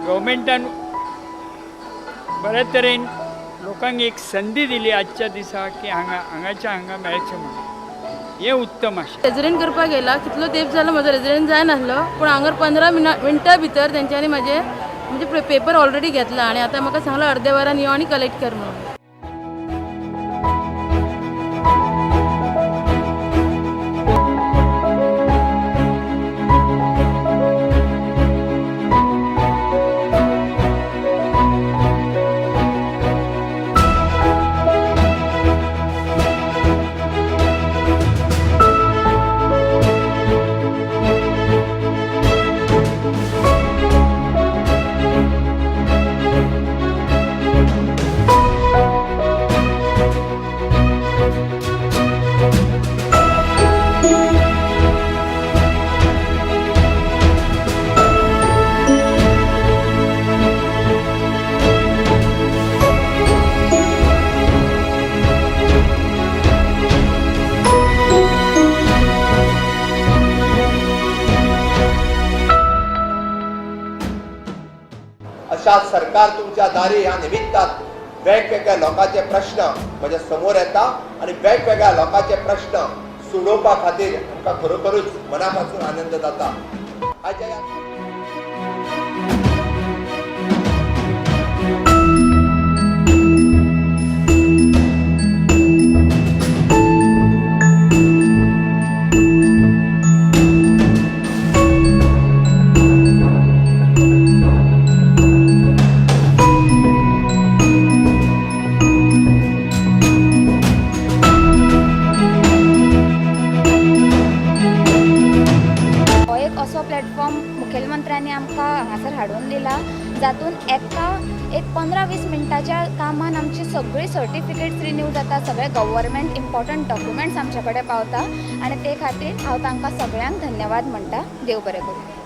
गव्हर्मेंटान बरे तरेन लोकांक एक संधी दिली आजच्या दिसा की हांगाच्या मेळचें म्हणून हें उत्तम आशें. रेजिडेंट करपाक गेला कितलो तेंप जालो म्हजो रेजिडेंट जाय नासलो पूण हांगर 15 मिनटां भितर तेंच्यांनी म्हणजे पेपर ऑलरेडी घेतला आनी आतां म्हाका सांगला अर्द्या वरान यो आनी कलेक्ट कर म्हणून. अशा सरकार तुमच्या दारी ह्या निमित्तान वेगवेगळ्या लोकांचे प्रश्न म्हणजे समोर येता आणि वेगवेगळ्या लोकांचे प्रश्न सोडोवपा खातीर आमकां खरोखरूच मनापासून आनंद जाता. प्लॅटफॉर्म मुखेलमंत्र्यांनी आमकां हांगासर हाडून दिला जातून एक 15-20 मिनटाच्या कामान आमची सगळी सर्टिफिकेट्स रिन्यू जाता, सगळे गव्हर्मेंट इम्पॉर्टंट डॉक्युमेंट्स आमचे कडेन पावता आनी ते खातीर हांव तांकां सगळ्यांक धन्यवाद म्हणटा. देव बरें करूं.